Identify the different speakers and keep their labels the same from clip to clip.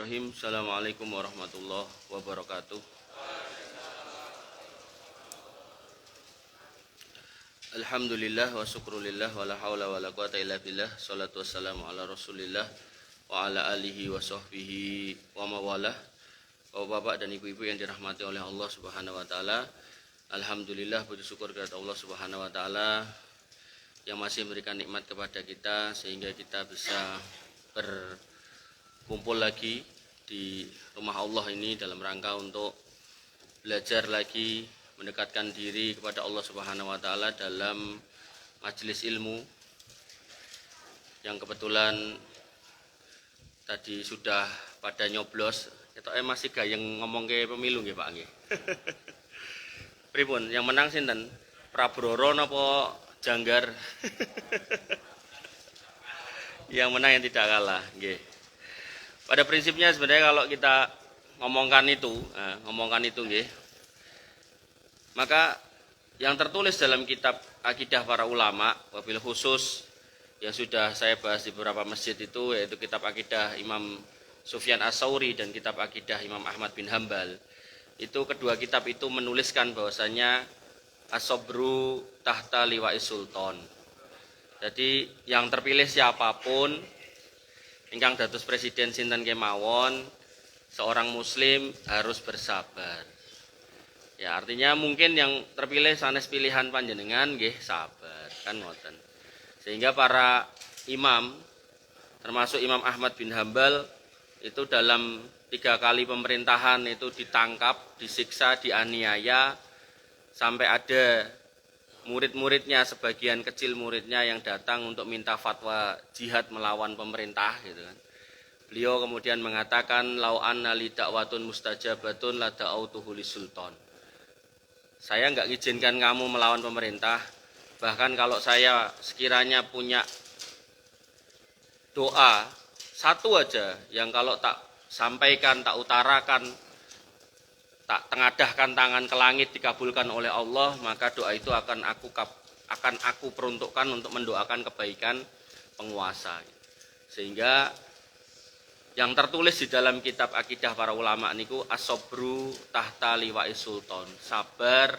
Speaker 1: Bismillahirrahmanirrahim. Assalamualaikum warahmatullahi wabarakatuh. Alhamdulillah wa syukrulillah wa la haula wa la quwata illa billah. Shalatu wassalamu ala Rasulillah wa ala alihi wa sahbihi wa mawalah. Bapak-bapak dan ibu-ibu yang dirahmati oleh Allah Subhanahu wa taala. Alhamdulillah, puji syukur kepada Allah Subhanahu wa taala yang masih memberikan nikmat kepada kita sehingga kita bisa berkumpul lagi di rumah Allah ini dalam rangka untuk belajar lagi, mendekatkan diri kepada Allah Subhanahu wa taala dalam majelis ilmu yang kebetulan tadi sudah pada nyoblos. Ketoke masih gayeng ngomong ke pemilu nggih Pak nggih. Pripun yang menang sinten? Prabroro napa Janggar? Yang menang yang tidak kalah nggih. Pada prinsipnya sebenarnya kalau kita ngomongkan itu nggih. Maka yang tertulis dalam kitab akidah para ulama, wabil khusus yang sudah saya bahas di beberapa masjid itu, yaitu kitab akidah Imam Sufyan As-Tsauri dan kitab akidah Imam Ahmad bin Hambal. Itu kedua kitab itu menuliskan bahwasanya as-sabru tahta liwa'is sultan. Jadi yang terpilih siapapun, ingkang dados presiden sinten kemawon, seorang muslim harus bersabar. Ya, artinya mungkin yang terpilih sanes pilihan panjenengan nggih sabar, kan ngoten. Sehingga para imam termasuk Imam Ahmad bin Hambal itu dalam 3 kali pemerintahan itu ditangkap, disiksa, dianiaya, sampai ada murid-muridnya, sebagian kecil muridnya yang datang untuk minta fatwa jihad melawan pemerintah gitu kan. Beliau kemudian mengatakan lau anna li da'watun mustajabatun la da'autuhu li sultan. Saya enggak izinkan kamu melawan pemerintah, bahkan kalau saya sekiranya punya doa satu aja yang kalau tak sampaikan, tak utarakan, tak tengadahkan tangan ke langit dikabulkan oleh Allah, maka doa itu akan aku peruntukkan untuk mendoakan kebaikan penguasa. Sehingga yang tertulis di dalam kitab akidah para ulama niku as-sabru tahta liwa'is sultan, sabar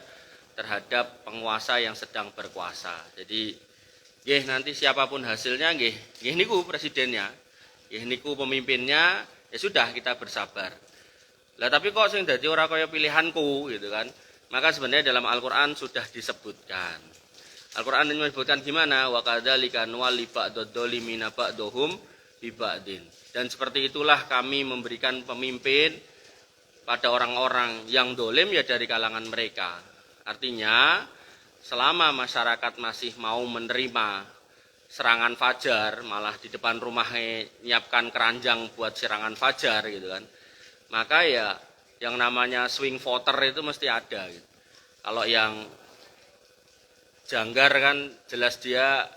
Speaker 1: terhadap penguasa yang sedang berkuasa. Jadi nggih nanti siapapun hasilnya nggih niku presidennya, nggih niku pemimpinnya, ya sudah kita bersabar. Lah tapi kok sing dadi ora kaya pilihanku gitu kan. Maka sebenarnya dalam Al-Qur'an sudah disebutkan. Al-Qur'an menyebutkan gimana? Wa kadzalika nuwalli ba'dadh-dhalimina ba'dhum bi ba'din. Dan seperti itulah kami memberikan pemimpin pada orang-orang yang dolim ya dari kalangan mereka. Artinya selama masyarakat masih mau menerima serangan fajar, malah di depan rumahnya nyiapkan keranjang buat serangan fajar gitu kan, maka ya yang namanya swing voter itu mesti ada gitu. Kalau yang Janggar kan jelas dia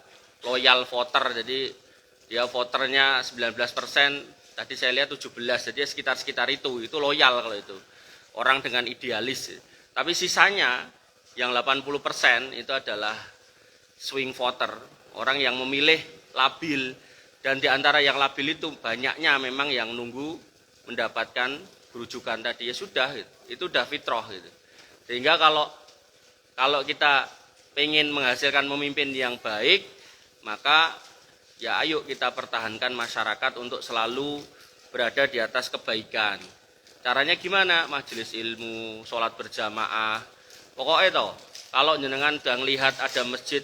Speaker 1: loyal voter, jadi dia voternya 19%, tadi saya lihat 17%, jadi sekitar itu loyal kalau itu. Orang dengan idealis. Tapi sisanya yang 80% itu adalah swing voter, orang yang memilih labil, dan di antara yang labil itu banyaknya memang yang nunggu mendapatkan rujukan tadi, ya sudah gitu. Itu udah fitrah gitu. Sehingga kalau kita pengen menghasilkan pemimpin yang baik, maka ya ayo kita pertahankan masyarakat untuk selalu berada di atas kebaikan. Caranya gimana? Majelis ilmu, sholat berjamaah. Pokoknya toh, kalau jenengan udah lihat ada masjid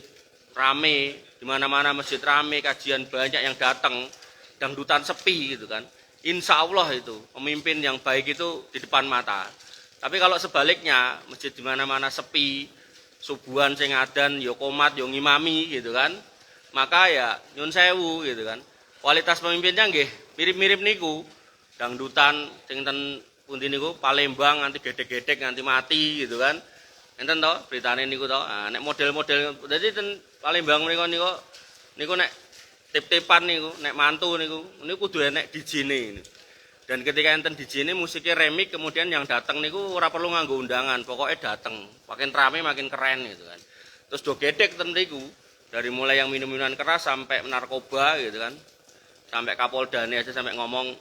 Speaker 1: rame, di mana-mana masjid rame, kajian banyak yang datang, dangdutan sepi gitu kan. Insya Allah itu pemimpin yang baik itu di depan mata. Tapi kalau sebaliknya masjid di mana-mana sepi, subuhan sing adan yo komat yo ngimami gitu kan, maka ya nyun sewu gitu kan. Kualitas pemimpinnya nggih mirip-mirip niku. Dangdutan sing ten pundi niku Palembang nganti gedek-gedek nganti mati gitu kan. Enten to beritane niku to. Nah, nek model-model dadi ten Palembang niku nek tip-tipan niku, nek mantu niku kudu enek DJ-ne. Dan ketika enten DJ-ne musiknya remix, kemudian yang datang niku ora perlu nganggo undangan, pokoknya datang. Makin rame makin keren gitu kan. Terus do gedek ten niku, dari mulai yang minum-minuman keras sampai narkoba gitu kan. Sampai Kapoldane aja sampai ngomong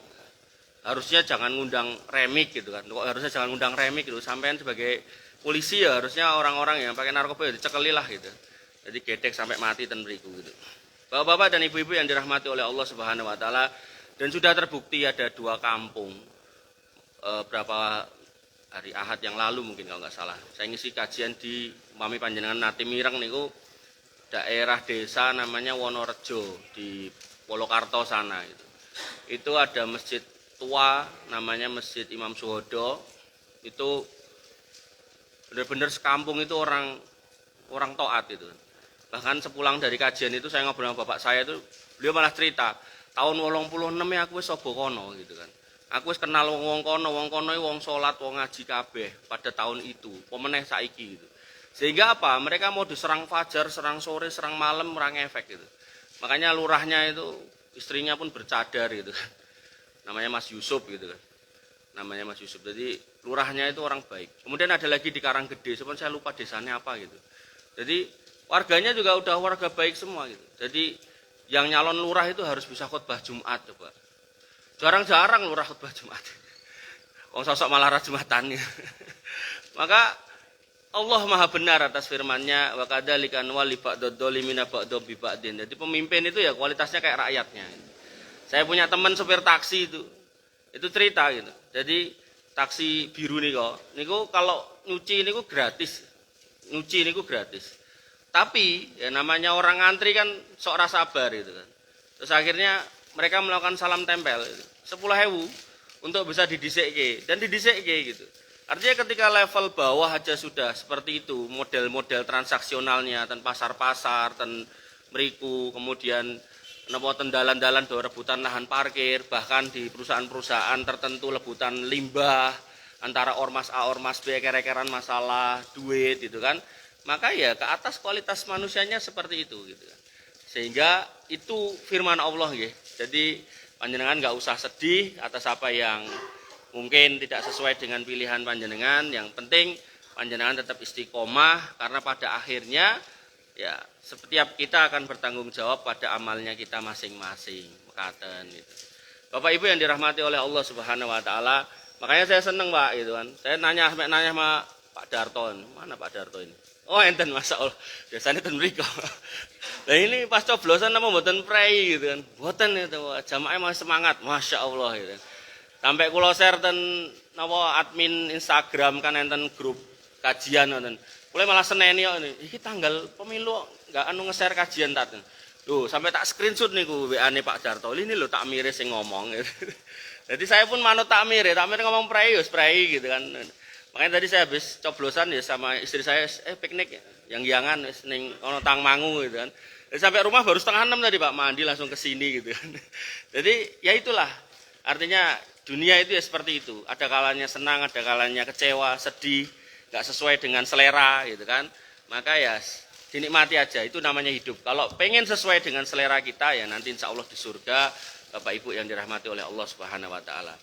Speaker 1: harusnya jangan ngundang remik gitu kan. Kok harusnya jangan ngundang remik gitu. Sampean sebagai polisi ya harusnya orang-orang yang pakai narkoba ya dicekeli lah gitu. Jadi gedek sampai mati ten mriku gitu. Bapak-bapak dan ibu-ibu yang dirahmati oleh Allah Subhanahu wa taala, dan sudah terbukti ada 2 kampung berapa hari Ahad yang lalu mungkin kalau nggak salah. Saya ngisi kajian di Mami Panjenengan Nati Mireng niku daerah desa namanya Wonorejo di Polokarto sana gitu. Itu ada masjid tua namanya Masjid Imam Suhodo. Itu benar-benar sekampung itu orang taat itu. Bahkan sepulang dari kajian itu saya ngobrol sama bapak saya itu, beliau malah cerita, tahun 86 ya aku wis sobo kono gitu kan. Aku wis kenal wong kono wong salat, wong ngaji kabeh pada tahun itu, pemeneh saiki gitu. Sehingga apa? Mereka mau diserang fajar, serang sore, serang malam, merang efek gitu. Makanya lurahnya itu istrinya pun bercadar gitu kan. Namanya Mas Yusuf gitu kan. Namanya Mas Yusuf. Jadi lurahnya itu orang baik. Kemudian ada lagi di Karanggede, sebenarnya saya lupa desanya apa gitu. Jadi warganya juga udah warga baik semua gitu. Jadi yang nyalon lurah itu harus bisa khutbah Jumat coba. Jarang-jarang lurah khutbah Jumat. Wong sosok malah ra Jumatan. Maka Allah Maha benar atas firman-Nya, wa kadzalika wali ba'dadzalimina ba'dab bi ba'din. Jadi pemimpin itu ya kualitasnya kayak rakyatnya. Saya punya teman supir taksi itu. Itu cerita gitu. Jadi taksi biru niku kalau nyuci niku gratis. Nyuci niku gratis. Tapi ya namanya orang ngantri kan sok ra sabar gitu kan. Terus akhirnya mereka melakukan salam tempel gitu. 10.000 untuk bisa didhisikke dan didhisikke gitu. Artinya ketika level bawah aja sudah seperti itu, model-model transaksionalnya ten pasar-pasar, ten mriku, kemudian napa ten dalan-dalan do rebutan lahan parkir, bahkan di perusahaan-perusahaan tertentu rebutan limbah antara ormas A ormas B, kere-keran masalah duit gitu kan. Maka ya ke atas kualitas manusianya seperti itu gitu kan. Sehingga itu firman Allah nggih. Jadi panjenengan enggak usah sedih atas apa yang mungkin tidak sesuai dengan pilihan panjenengan. Yang penting panjenengan tetap istiqomah karena pada akhirnya ya setiap kita akan bertanggung jawab pada amalnya kita masing-masing. Mekaten gitu. Bapak Ibu yang dirahmati oleh Allah Subhanahu wa taala, makanya saya seneng Pak gitu kan. Saya nanya sama Pak Darto. Mana Pak Darto ini? Oh enten masyaallah. Biasanya ten mriku. Nah ini pas coblosan apa mboten prei gitu kan. Mboten itu jamaah masih semangat, masyaallah gitu. Sampai kula share ten napa admin Instagram kan enten grup kajian ngoten. Kula malah seneni kok ini. Iki tanggal pemilu enggak anu nge-share kajian tat. Loh, sampai tak screenshot niku WA-ne Pak Darto. Ini lho takmire sing ngomong gitu. Jadi saya pun manut takmir ngomong prei wis prei gitu kan. Makanya tadi saya habis coblosan ya sama istri saya piknik yang giangan ning ono Tangmangu gitu kan. Jadi sampai rumah baru 5:30 tadi Pak, mandi langsung ke sini gitu kan. Jadi ya itulah. Artinya dunia itu ya seperti itu. Ada kalanya senang, ada kalanya kecewa, sedih, enggak sesuai dengan selera gitu kan. Maka ya dinikmati aja, itu namanya hidup. Kalau pengen sesuai dengan selera kita ya nanti insya Allah di surga, Bapak Ibu yang dirahmati oleh Allah Subhanahu wa taala.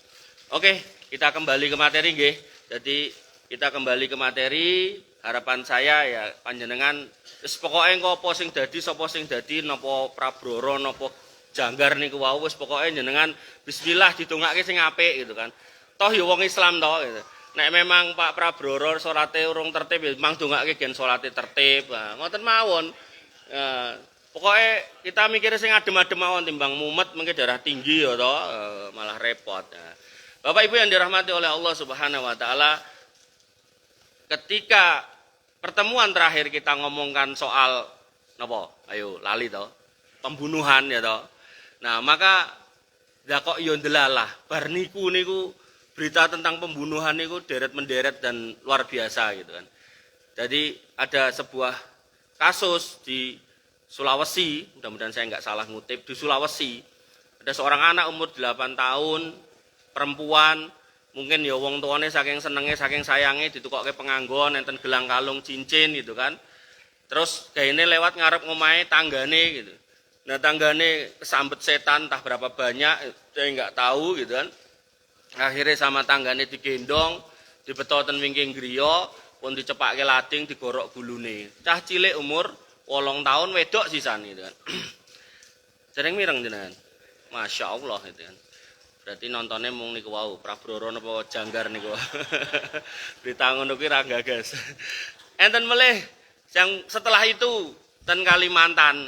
Speaker 1: Oke, kita kembali ke materi nggih. Jadi kita kembali ke materi. Harapan saya ya panjenengan wis pokoke engko apa sing dadi sapa sing dadi napa Prabroro napa Janggar niku wau wis pokoke jenengan bismillah didongake sing apik gitu kan. Toh ya wong Islam toh gitu. Nek memang Pak Prabroro salate urung tertib ya mang dongake gen salate tertib. Nah, ngoten mawon. Pokoke kita mikir sing adem-adem mawon timbang mumet mengke darah tinggi ya toh malah repot. Nah, Bapak Ibu yang dirahmati oleh Allah Subhanahu wa taala, ketika pertemuan terakhir kita ngomongkan soal napa? Ayo lali toh. Pembunuhan ya toh. Nah, maka ya kok yo ndelalah bar niku berita tentang pembunuhan niku deret-menderet dan luar biasa gitu kan. Jadi ada sebuah kasus di Sulawesi, mudah-mudahan saya enggak salah ngutip, di Sulawesi ada seorang anak umur 8 tahun perempuan, mungkin ya wong tuane saking senenge saking sayange ditukokke penganggon enten gelang kalung cincin gitu kan. Terus gaene lewat ngarep ngomahe tanggane gitu. Nah tanggane kesambet setan entah berapa banyak saya enggak tahu gitu kan. Akhirnya sama tanggane digendong, dibetoten wingking griya, pun dicepakke lading digorok gulune. Cah cilik umur 8 tahun wedok sisane gitu kan. Sering mireng jenengan. Masya Allah gitu kan. Berarti nontonnya mung niku wau, Prabroro napa Janggar niku. Berita ngono kuwi ra gagas. Enten melih yang setelah itu ten Kalimantan.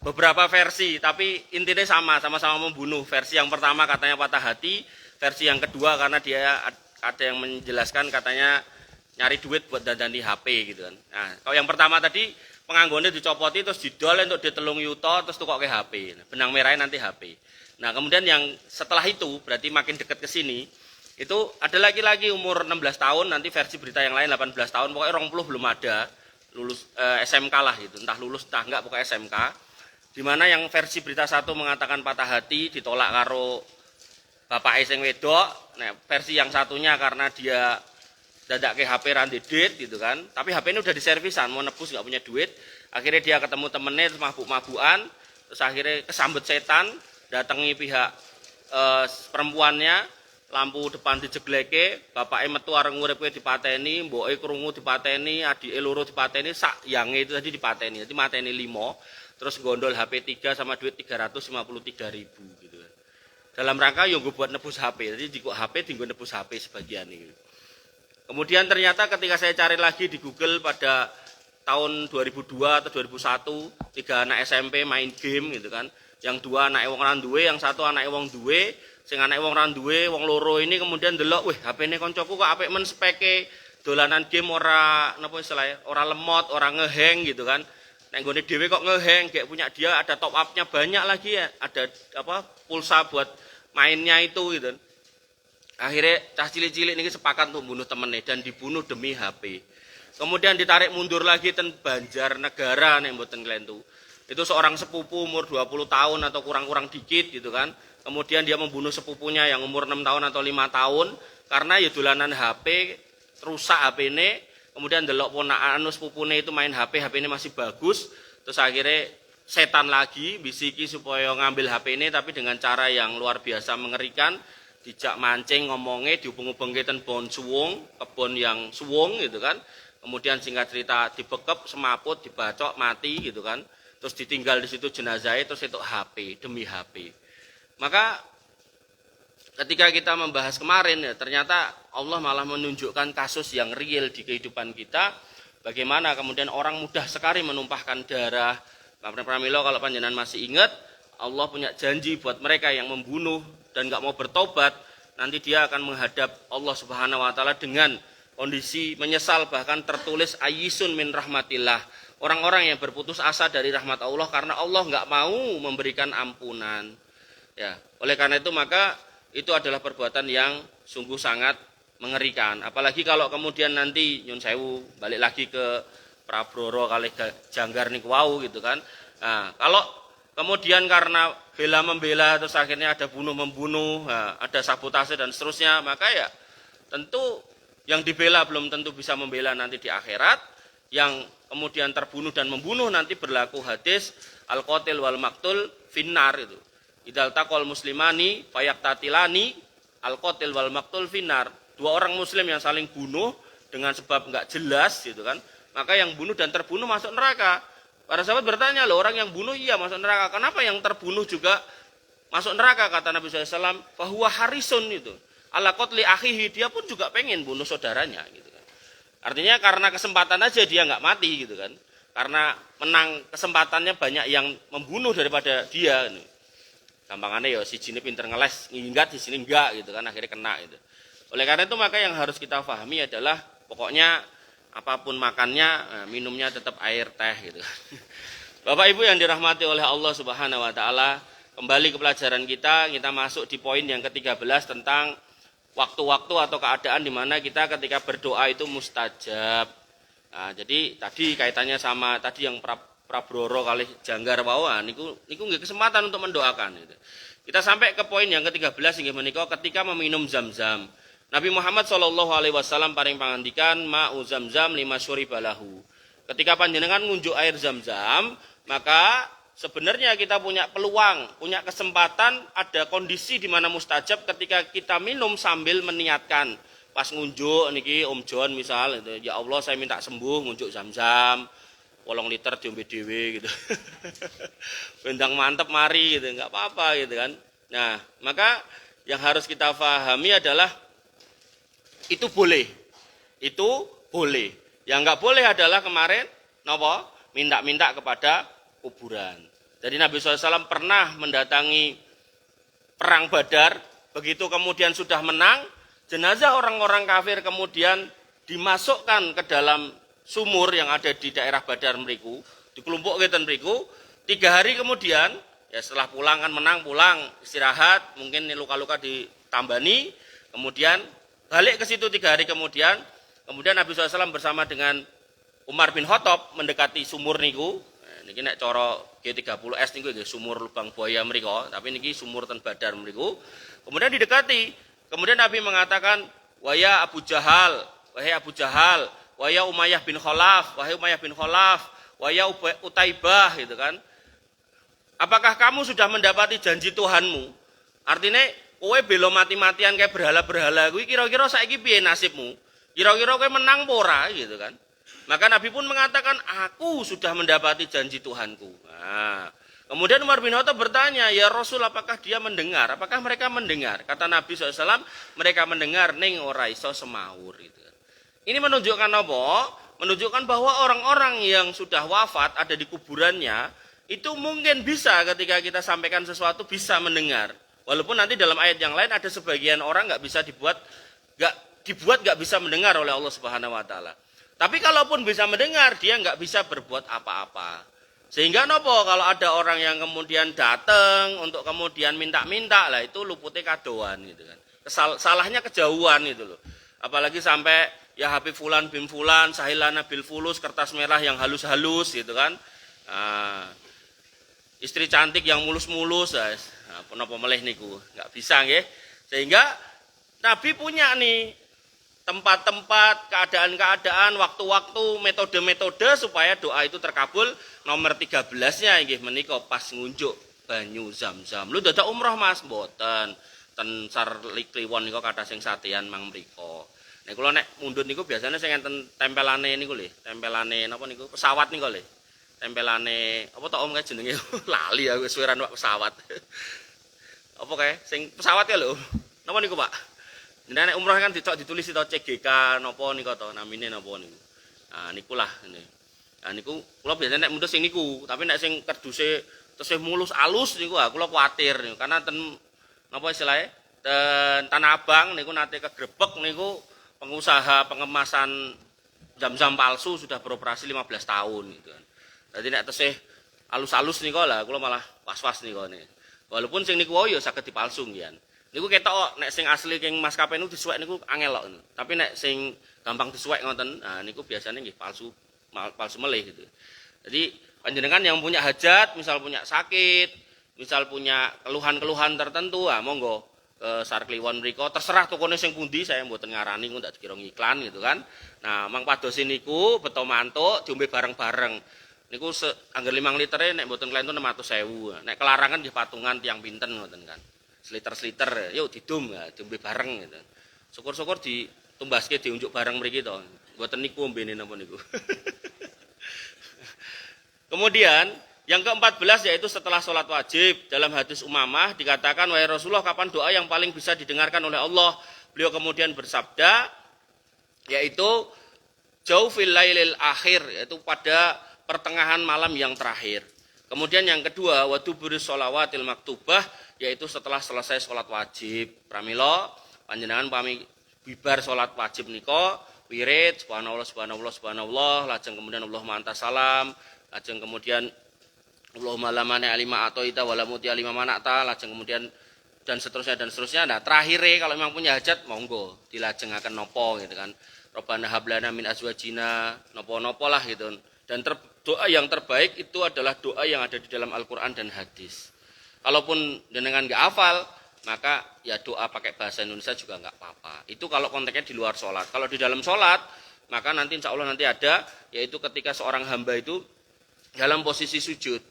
Speaker 1: Beberapa versi, tapi intinya sama-sama membunuh. Versi yang pertama katanya patah hati, versi yang kedua karena dia ada yang menjelaskan katanya nyari duit buat dandani HP gitu kan. Nah, kalau yang pertama tadi penganggurannya dicopoti terus didol untuk ditelung yuto terus tukok ke HP. Benang merahnya nanti HP. Nah, kemudian yang setelah itu berarti makin dekat ke sini itu ada lagi umur 16 tahun, nanti versi berita yang lain 18 tahun, pokoknya 20 belum ada, lulus SMK lah gitu, entah lulus entah enggak, pokoknya SMK. Di mana yang versi berita satu mengatakan patah hati, ditolak karo bapak sing wedok. Nah, versi yang satunya karena dia dadak ke HP randedit gitu kan. Tapi HP ini udah diservisan, mau nebus nggak punya duit. Akhirnya dia ketemu temennya, terus mabuk-mabukan. Terus akhirnya kesambet setan, datangi pihak perempuannya, lampu depan dijegleke, bapaknya metu areng uripke dipateni, mboke krungu dipateni, adike loro dipateni, sak yange itu tadi dipateni. Jadi mateni 5. Terus gondol HP 3 sama duit 353.000 gitu kan. Dalam rangka yang gue buat nebus HP. Jadi di HP tinggal nebus HP sebagian ini. Kemudian ternyata ketika saya cari lagi di Google pada tahun 2002 atau 2001, 3 anak SMP main game gitu kan. Yang 2 anak wong ora duwe, yang 1 anak wong duwe, sing anak wong ora duwe, wong loro ini kemudian delok, wih HP-ne koncoku kok apik men speke dolanan game ora napa istilahnya, ora lemot, ora ngehang gitu kan. Nek nggone dhewe kok ngeheng, kayak punya dia ada top up-nya banyak lagi ya, ada apa pulsa buat mainnya itu gitu. Akhirnya cah cilik-cilik ini sepakat untuk bunuh temennya dan dibunuh demi HP. Kemudian ditarik mundur lagi ten Banjarnegara nek mboten klentu. Itu seorang sepupu umur 20 tahun atau kurang-kurang dikit gitu kan. Kemudian dia membunuh sepupunya yang umur 6 tahun atau 5 tahun karena ya dolanan HP, rusak HP-ne. Kemudian delok ponakan sepupune itu main HP ini masih bagus, terus akhirnya setan lagi bisiki supaya ngambil HP ini tapi dengan cara yang luar biasa mengerikan, dijak mancing ngomongnya dihubung-hubungke ten bon suwung, kebon yang suwung gitu kan. Kemudian singkat cerita dibekep, semaput, dibacok, mati gitu kan. Terus ditinggal di situ jenazahnya terus itu HP demi HP. Maka ketika kita membahas kemarin ya ternyata Allah malah menunjukkan kasus yang real di kehidupan kita. Bagaimana kemudian orang mudah sekali menumpahkan darah. Pramilo kalau panjenengan masih ingat, Allah punya janji buat mereka yang membunuh dan nggak mau bertobat, nanti dia akan menghadap Allah Subhanahu Wa Taala dengan kondisi menyesal, bahkan tertulis ayyisun min rahmatillah. Orang-orang yang berputus asa dari rahmat Allah karena Allah nggak mau memberikan ampunan. Ya, oleh karena itu maka itu adalah perbuatan yang sungguh sangat mengerikan. Apalagi kalau kemudian nanti nyun sewu balik lagi ke Prabroro kali Janggar niku wau gitu kan. Nah, kalau kemudian karena bela membela terus akhirnya ada bunuh membunuh, nah, ada sabotase dan seterusnya, maka ya tentu yang dibela belum tentu bisa membela nanti di akhirat. Yang kemudian terbunuh dan membunuh nanti berlaku hadis al-qatil wal maktul finnar itu. Idal taqol muslimani fayaqtatilani al-qatil wal maktul finnar. 2 orang muslim yang saling bunuh dengan sebab enggak jelas gitu kan. Maka yang bunuh dan terbunuh masuk neraka. Para sahabat bertanya, loh orang yang bunuh iya masuk neraka. Kenapa yang terbunuh juga masuk neraka? Kata Nabi SAW, fahuwa harisun itu. Ala qatli akhihi, dia pun juga pengen bunuh saudaranya gitu kan. Artinya karena kesempatan aja dia enggak mati gitu kan. Karena menang kesempatannya banyak yang membunuh daripada dia gitu. Gampangannya ya si jini pinter ngeles, nginggat di sini enggak gitu kan, akhirnya kena gitu. Oleh karena itu maka yang harus kita pahami adalah pokoknya apapun makannya, minumnya tetap air teh gitu. Bapak Ibu yang dirahmati oleh Allah Subhanahu Wa Taala, kembali ke pelajaran kita masuk di poin yang ke-13 tentang waktu-waktu atau keadaan di mana kita ketika berdoa itu mustajab. Nah, jadi tadi kaitannya sama tadi yang Prabroro kali Janggar wawan, niku nggih kesempatan untuk mendoakan gitu. Kita sampai ke poin yang ke-13 inggih menika ketika meminum Zam-Zam. Nabi Muhammad SAW paring pangandikan ma'u Zam-Zam lima syuribalahu. Ketika panjenengan ngunjuk air Zam-Zam, maka sebenarnya kita punya peluang, punya kesempatan, ada kondisi di mana mustajab ketika kita minum sambil meniatkan. Pas ngunjuk niki Om John misal gitu, ya Allah saya minta sembuh ngunjuk Zam-Zam 8 liter diombe dhewe gitu. Bendang mantep mari gitu, enggak apa-apa gitu kan. Nah, maka yang harus kita pahami adalah itu boleh. Itu boleh. Yang enggak boleh adalah kemarin napa? Minta-minta kepada kuburan. Jadi Nabi SAW pernah mendatangi perang Badar, begitu kemudian sudah menang, jenazah orang-orang kafir kemudian dimasukkan ke dalam sumur yang ada di daerah Badar meriku, dikelompokkan meriku, 3 hari kemudian, ya setelah pulang kan menang, pulang, istirahat, mungkin luka-luka ditambani, kemudian balik ke situ 3 hari kemudian Nabi SAW bersama dengan Umar bin Khattab mendekati sumur niku. Niki nek cara G30S niku nggih sumur lubang buaya mriku, tapi niki sumur ten Badar mriku. Kemudian didekati. Kemudian Nabi mengatakan, "Wahai Abu Jahal, wahai Abu Jahal, wahai Umayyah bin Khalaf, wahai Umayyah bin Khalaf, wahai Utaibah," gitu kan. Apakah kamu sudah mendapati janji Tuhanmu? Artinya kowe bela mati-matian kayak berhala-berhala kuwi kira-kira saiki piye nasibmu? Kira-kira kowe menang apa ora gitu kan. Maka Nabi pun mengatakan, aku sudah mendapati janji Tuhanku. Nah, kemudian Umar bin Khattab bertanya, ya Rasul, apakah dia mendengar? Apakah mereka mendengar? Kata Nabi SAW, mereka mendengar, ning ora iso semaur. Gitu. Ini menunjukkan apa? Menunjukkan bahwa orang-orang yang sudah wafat ada di kuburannya, itu mungkin bisa ketika kita sampaikan sesuatu bisa mendengar. Walaupun nanti dalam ayat yang lain ada sebagian orang nggak bisa mendengar oleh Allah Subhanahu Wa Taala. Tapi kalaupun bisa mendengar, dia nggak bisa berbuat apa-apa. Sehingga nopo kalau ada orang yang kemudian datang untuk kemudian minta-minta, lah itu luputnya kadoan gitu kan. Salahnya kejauhan itu loh. Apalagi sampai ya Habib Fulan bin Fulan, Sahilana bil Fulus, kertas merah yang halus-halus gitu kan. Nah, istri cantik yang mulus-mulus, napa meleh niku, nggak bisa nggih. Sehingga Nabi punya nih tempat-tempat, keadaan-keadaan, waktu-waktu, metode-metode supaya doa itu terkabul. Nomor 13-nya nggih menika pas ngunjuk banyu Zam-Zam. Lu dadak umroh Mas mboten. Ten Sarlikliwon niku kathah sing satean mang mriku. Nek kula nek mundhut niku biasanya sing enten tempelane niku lho, tempelane napa niku pesawat niku lho. Tempelane apa tok om kae jenenge lali aku suweran pesawat. Apa kae sing pesawat ya lho. Napa niku Pak? Nek umroh kan ditulis itu CGK napa nika to namine napa niku. Nah niku lah ini. Nah niku kula biasanya nek mundhut sing niku, tapi nek sing kerduse tesih mulus alus niku kula kuwatir niku karena ten napa istilahnya? Ten Tanah Abang niku nate kegrebek niku pengusaha pengemasan Zam-Zam palsu sudah beroperasi 15 tahun gitu kan. Dadi nek tesih alus-alus niku lah kula malah was-was niku nih. Walaupun sing niku ya saged dipalsu nggih. Niku ketok nek sing asli king maskapai niku disuwek niku angel kok. Tapi nek sing gampang disuwek ngoten, nah niku biasanya nggih palsu melih gitu. Jadi panjenengan yang punya hajat, misal punya sakit, misal punya keluhan-keluhan tertentu, monggo ke Sarkliwon mriku, terserah tokone sing pundi, saya mboten ngarani engko ndak dikira iklan gitu kan. Nah, mang padosin niku beto mantuk diombe bareng-bareng. Niku angger 5 litere nek mboten klentu 600.000. Nek kelarangan nggih patungan tiang pinten ngoten kan. Sliter-sliter, yuk didum ya, diombe bareng gitu. Syukur-syukur ditumbaske diunjuk bareng mriki to. Mboten niku ombene napa niku. Kemudian yang ke-14 yaitu setelah sholat wajib. Dalam hadis Umamah dikatakan, wahai Rasulullah, kapan doa yang paling bisa didengarkan oleh Allah? Beliau kemudian bersabda, yaitu jaufil lailil akhir, yaitu pada pertengahan malam yang terakhir. Kemudian yang kedua, waduburi sholawatil maktubah, yaitu setelah selesai sholat wajib. Pramila panjenengan pami bibar sholat wajib niko, wirid, subhanallah, subhanallah, subhanallah, lajeng kemudian Allahumma anta salam, lajeng kemudian Allahumma la mani alima atoita wala muti alima manakta, lajeng kemudian dan seterusnya. Nah, terakhir kalau memang punya hajat monggo dilajengaken nopo gitu kan. Rabbana hablana min azwajina nopo-nopo lah gitu. Dan doa yang terbaik itu adalah doa yang ada di dalam Al-Qur'an dan hadis. Kalaupun jenengan enggak hafal, maka ya doa pakai bahasa Indonesia juga enggak apa-apa. Itu kalau konteksnya di luar sholat. Kalau di dalam sholat, maka nanti insya Allah nanti ada, yaitu ketika seorang hamba itu dalam posisi sujud.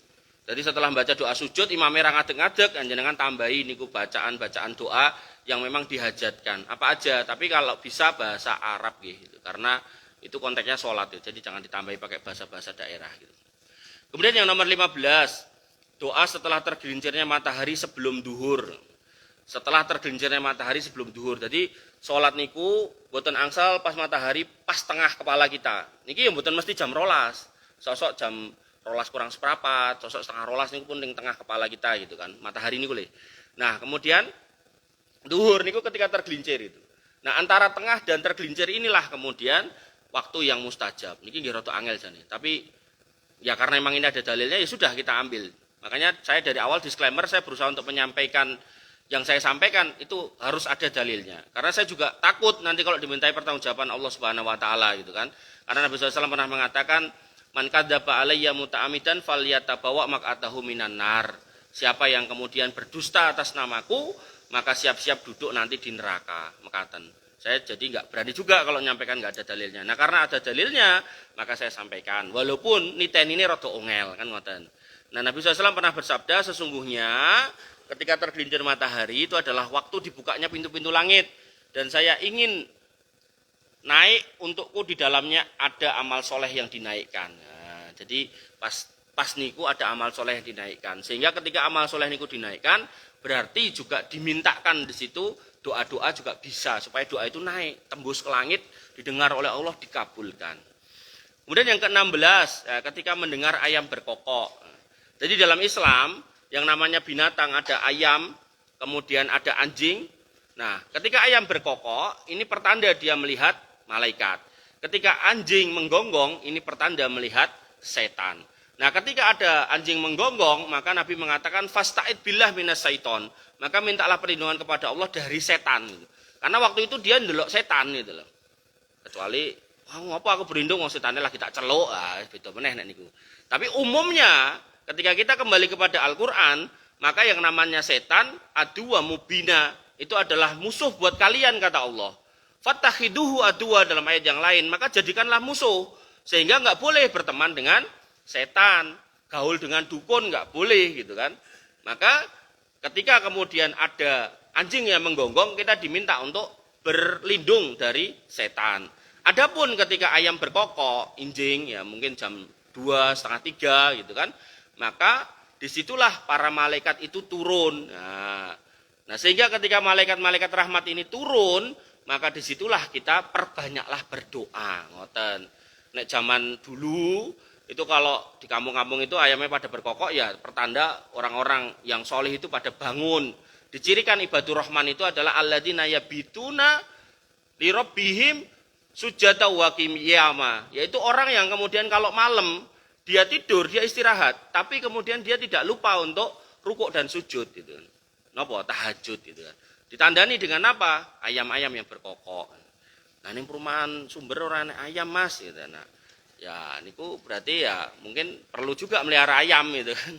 Speaker 1: Jadi setelah membaca doa sujud, imamnya ngadeg-ngadeg, jenengan tambahi niku bacaan doa yang memang dihajatkan. Apa aja, tapi kalau bisa bahasa Arab gitu. Karena itu konteksnya sholat, jadi jangan ditambahi pakai bahasa-bahasa daerah gitu. Kemudian yang nomor 15, doa setelah tergelincirnya matahari sebelum duhur. setelah tergelincirnya matahari sebelum duhur. Jadi sholat niku boten angsal pas matahari pas tengah kepala kita. Niki yang boten mesti jam rolas. Sosok jam rolas kurang seperempat, sosok setengah rolas niku pun di tengah kepala kita gitu kan. Matahari niku le. Nah, kemudian duhur niku ketika tergelincir itu. Nah, antara tengah dan tergelincir inilah kemudian waktu yang mustajab. Niki nggih rada angel jane. Tapi ya karena memang ini ada dalilnya ya sudah kita ambil. Makanya saya dari awal disclaimer saya berusaha untuk menyampaikan yang saya sampaikan itu harus ada dalilnya. Karena saya juga takut nanti kalau dimintai pertanggungjawaban Allah Subhanahu wa taala gitu kan. Karena Nabi SAW pernah mengatakan, "Man kadzdzaba alayya muta'ammidan falyatabawa maq'atahu minan nar." Siapa yang kemudian berdusta atas namaku, maka siap-siap duduk nanti di neraka. Mekaten. Saya jadi nggak berani juga kalau menyampaikan nggak ada dalilnya. Nah, karena ada dalilnya, maka saya sampaikan. Walaupun niten ini rada ongel kan ngoten. Nah, Nabi SAW pernah bersabda, sesungguhnya ketika tergelincir matahari itu adalah waktu dibukanya pintu-pintu langit. Dan saya ingin naik untukku di dalamnya ada amal soleh yang dinaikkan. Nah, jadi pas niku ada amal soleh yang dinaikkan. Sehingga ketika amal soleh niku dinaikkan, berarti juga dimintakan di situ doa-doa juga bisa. Supaya doa itu naik, tembus ke langit, didengar oleh Allah, dikabulkan. Kemudian yang ke-16, ketika mendengar ayam berkokok. Jadi dalam Islam, yang namanya binatang ada ayam, kemudian ada anjing. Nah, ketika ayam berkokok, ini pertanda dia melihat malaikat. Ketika anjing menggonggong, ini pertanda melihat setan. Nah, ketika ada anjing menggonggong, maka Nabi mengatakan fasta'id billah minas syaiton. Maka mintalah perlindungan kepada Allah dari setan. Karena waktu itu dia ndelok setan gitu loh. Kecuali, ngapa aku berlindung wong setannya lagi tak celuk, beda meneh nek niku. Tapi umumnya ketika kita kembali kepada Al-Qur'an, maka yang namanya setan aduwa mubina, itu adalah musuh buat kalian kata Allah. Fattakhiduhu aduwa dalam ayat yang lain, maka jadikanlah musuh sehingga enggak boleh berteman dengan setan, gaul dengan dukun enggak boleh gitu kan. Maka ketika kemudian ada anjing yang menggonggong, kita diminta untuk berlindung dari setan. Adapun ketika ayam berkokok, injing ya mungkin jam 2, setengah 3 gitu kan, maka disitulah para malaikat itu turun. Nah sehingga ketika malaikat-malaikat rahmat ini turun, maka disitulah kita perbanyaklah berdoa. Ngoten. Nek zaman dulu itu kalau di kampung-kampung itu ayamnya pada berkokok ya pertanda orang-orang yang soleh itu pada bangun. Dicirikan ibadur rahman itu adalah alladzina yabituna li rabbihim sujada wa qiyama, yaitu orang yang kemudian kalau malam dia tidur, dia istirahat, tapi kemudian dia tidak lupa untuk rukuk dan sujud gitu. Napa tahajud gitu kan. Ditandani dengan apa? Ayam-ayam yang berkokok. Nah, ini perumahan Sumber orang ayam Mas gitu. Nah, ya niku berarti ya mungkin perlu juga melihara ayam gitu kan.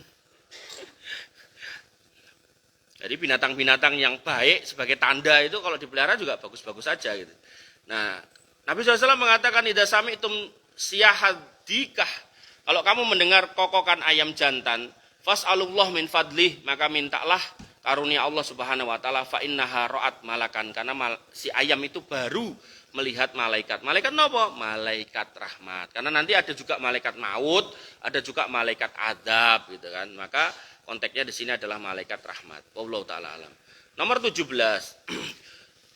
Speaker 1: Jadi binatang-binatang yang baik sebagai tanda itu kalau dipelihara juga bagus-bagus saja gitu. Nah, Nabi SAW mengatakan idza sami'tum siyahadikah, kalau kamu mendengar kokokan ayam jantan, fas'alullah min fadlih, maka mintalah karunia Allah Subhanahu wa taala, fa innaha ra'at malakan, karena si ayam itu baru melihat malaikat. Malaikat napa? Malaikat rahmat. Karena nanti ada juga malaikat maut, ada juga malaikat azab gitu kan. Maka konteksnya di sini adalah malaikat rahmat. Wallahu taala alam. Nomor 17.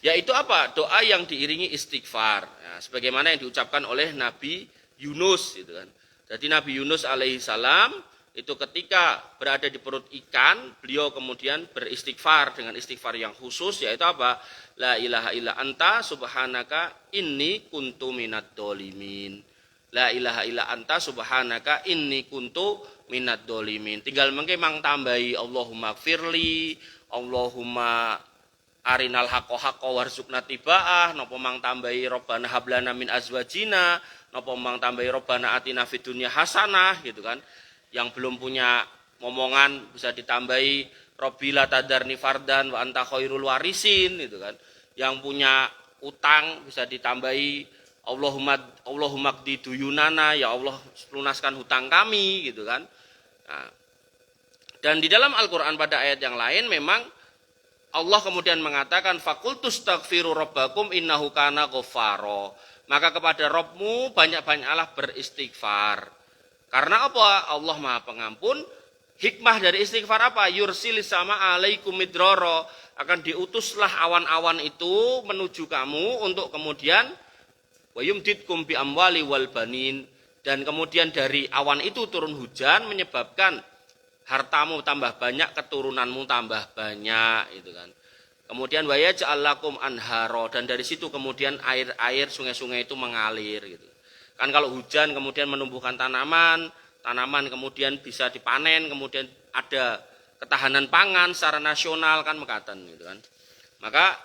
Speaker 1: Yaitu apa? Doa yang diiringi istighfar. Ya, sebagaimana yang diucapkan oleh Nabi Yunus gitu kan. Jadi Nabi Yunus alaihi salam itu ketika berada di perut ikan, beliau kemudian beristighfar dengan istighfar yang khusus, yaitu apa? La ilaha illa anta subhanaka inni kuntu minad dolimin. La ilaha illa anta subhanaka inni kuntu minad dolimin. Tinggal mengke mang tambahi Allahumma gfirli, Allahumma arinal haqqo haqqo warzuqna tibaah, napa mang tambahi Rabbana hablana min azwajina, napa mang tambahi Rabbana atina fid dunya hasanah gitu kan. Yang belum punya momongan bisa ditambahi Rabbila tadarni fardan wa anta khairul warisin gitu kan. Yang punya utang bisa ditambahi Allahumma qdi duyunana, ya Allah lunaskan hutang kami gitu kan. Nah, dan di dalam Al-Qur'an pada ayat yang lain memang Allah kemudian mengatakan fakultus taghfiru rabbakum innahu kana ghaffara. Maka kepada Rabbmu banyak-banyaklah beristighfar. Karena apa? Allah Maha Pengampun hikmah dari istighfar apa? Yursilis sama alaikum midroro, akan diutuslah awan-awan itu menuju kamu untuk kemudian wa yumditkum bi amwali wal banin, dan kemudian dari awan itu turun hujan menyebabkan hartamu tambah banyak, keturunanmu tambah banyak, itu kan. Kemudian wa yaj'al lakum anharo, dan dari situ kemudian air-air sungai-sungai itu mengalir gitu. Kan kalau hujan kemudian menumbuhkan tanaman kemudian bisa dipanen, kemudian ada ketahanan pangan secara nasional kan mekaten gitu kan. Maka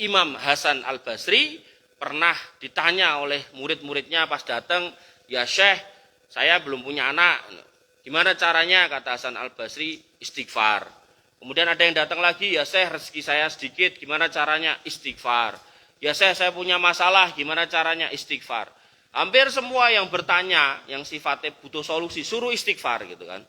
Speaker 1: Imam Hasan Al-Basri pernah ditanya oleh murid-muridnya pas datang, "Ya Syekh, saya belum punya anak. Gimana caranya?" Kata Hasan Al-Basri, "Istighfar." Kemudian ada yang datang lagi, "Ya Syekh, rezeki saya sedikit, gimana caranya?" Istighfar. "Ya Syekh, saya punya masalah, gimana caranya?" Istighfar. Hampir semua yang bertanya, yang sifatnya butuh solusi, suruh istighfar gitu kan.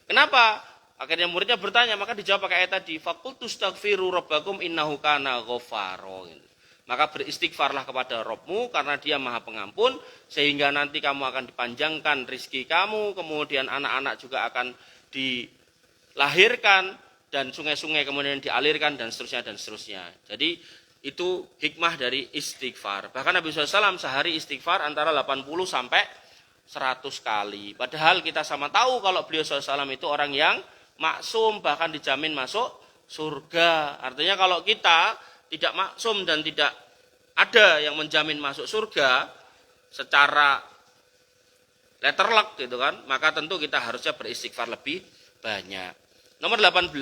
Speaker 1: Kenapa? Akhirnya muridnya bertanya, maka dijawab pakai ayat tadi, "Faqultu astaghfiru rabbakum innahu kana ghaffara." Gitu. Maka beristighfarlah kepada Rabbmu karena Dia Maha Pengampun, sehingga nanti kamu akan dipanjangkan rizki kamu, kemudian anak-anak juga akan dilahirkan, dan sungai-sungai kemudian dialirkan, dan seterusnya dan seterusnya. Jadi itu hikmah dari istighfar. Bahkan Nabi SAW sehari istighfar antara 80 sampai 100 kali. Padahal kita sama tahu kalau beliau SAW itu orang yang maksum, bahkan dijamin masuk surga. Artinya kalau kita tidak maksum dan tidak ada yang menjamin masuk surga secara letterlock gitu kan, maka tentu kita harusnya beristighfar lebih banyak. Nomor 18,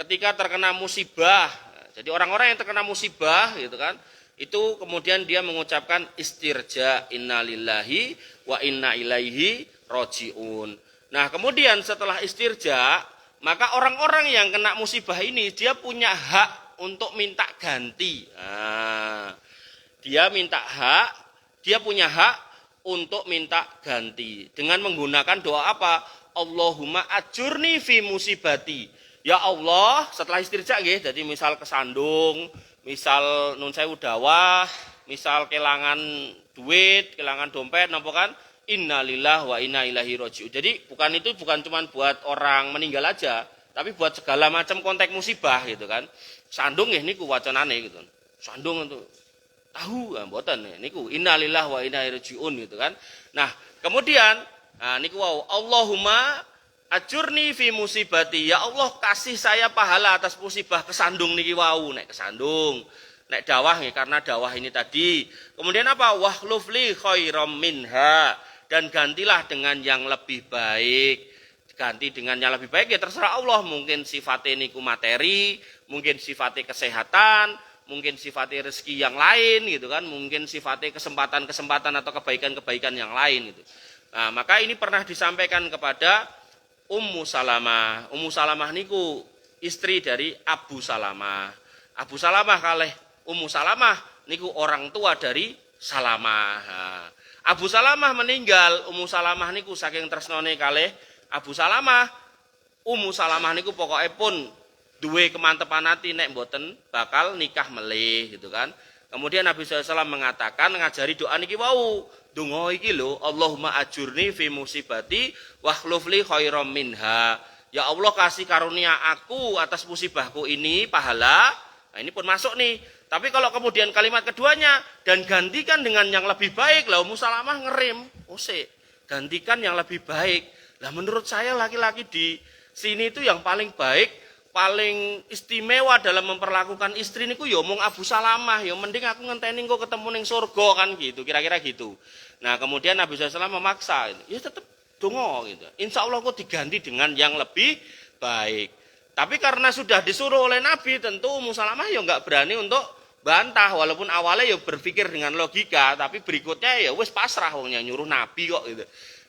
Speaker 1: ketika terkena musibah. Jadi orang-orang yang terkena musibah gitu kan, itu kemudian dia mengucapkan istirja, innalillahi wa inna ilaihi roji'un. Nah, kemudian setelah istirja, maka orang-orang yang kena musibah ini dia punya hak untuk minta ganti. Nah, dia punya hak untuk minta ganti dengan menggunakan doa apa? Allahumma ajurni fi musibati. Ya Allah, setelah istirja nggih, jadi misal kesandung, misal nun sewu dawah, misal kelangan duit, kelangan dompet, napa kan? Innalillahi wa inna ilaihi raji'un. Jadi bukan cuma buat orang meninggal aja, tapi buat segala macam konteks musibah gitu kan. Sandung nggih niku wacanane gitu. Sandung itu tahu mboten niku innalillahi wa inna ilaihi raji'un gitu kan. Nah, kemudian niku wau Allahumma ajurni fi musibati. Ya Allah, kasih saya pahala atas musibah kesandung niki wau, nek kesandung. Nek dawah nggih karena dawah ini tadi. Kemudian apa? Wahluf li khairam minha, dan gantilah dengan yang lebih baik. Ganti dengan yang lebih baik ya terserah Allah, mungkin sifatnya niku materi, mungkin sifatnya kesehatan, mungkin sifatnya rezeki yang lain gitu kan, mungkin sifatnya kesempatan-kesempatan atau kebaikan-kebaikan yang lain gitu. Nah, maka ini pernah disampaikan kepada Ummu Salamah. Ummu Salamah niku istri dari Abu Salamah. Abu Salamah kalih Ummu Salamah niku orang tua dari Salamah. Nah, Abu Salamah meninggal, Ummu Salamah niku saking tresnane kalih Abu Salamah. Ummu Salamah niku pokoknya pun duwe kemantepan hati nek mboten bakal nikah melih gitu kan. Kemudian Nabi SAW mengatakan, ngajari doa niki wau, donga iki lho, Allahumma ajurni fi musibati wakhluf li khairam minha. Ya Allah, kasih karunia aku atas musibahku ini pahala. Nah, ini pun masuk nih. Tapi kalau kemudian kalimat keduanya, dan gantikan dengan yang lebih baik, lah Ummu Salamah ngerim. Gantikan yang lebih baik. Lah menurut saya laki-laki di sini itu yang paling baik, paling istimewa dalam memperlakukan istri niku ya mung Abu Salamah, ya mending aku ngenteni engko ketemu ning surga kan gitu, kira-kira gitu. Nah, kemudian Nabi SAW memaksa, ya tetap donga gitu. Insya Allah kok diganti dengan yang lebih baik. Tapi karena sudah disuruh oleh Nabi, tentu Ummu Salamah ya enggak berani untuk bantah, walaupun awalnya ya berpikir dengan logika, tapi berikutnya ya wis pasrah wong nyuruh Nabi kok gitu.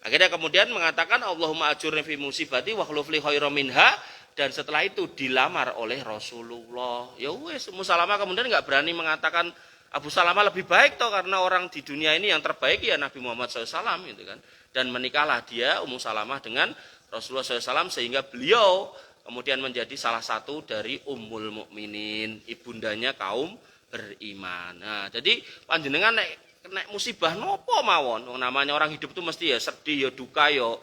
Speaker 1: Akhirnya kemudian mengatakan Allahumma ajurni fi musibati wa khluf li khairam minha. Dan setelah itu dilamar oleh Rasulullah. Ya wes, Ummu Salamah kemudian nggak berani mengatakan Abu Salamah lebih baik toh, karena orang di dunia ini yang terbaik ya Nabi Muhammad SAW gitu kan. Dan menikahlah dia Ummu Salamah dengan Rasulullah SAW, sehingga beliau kemudian menjadi salah satu dari Ummul Mukminin, ibundanya kaum beriman. Nah, jadi panjenengan nek musibah nopo mawon, namanya orang hidup itu mesti ya sedih, ya duka, ya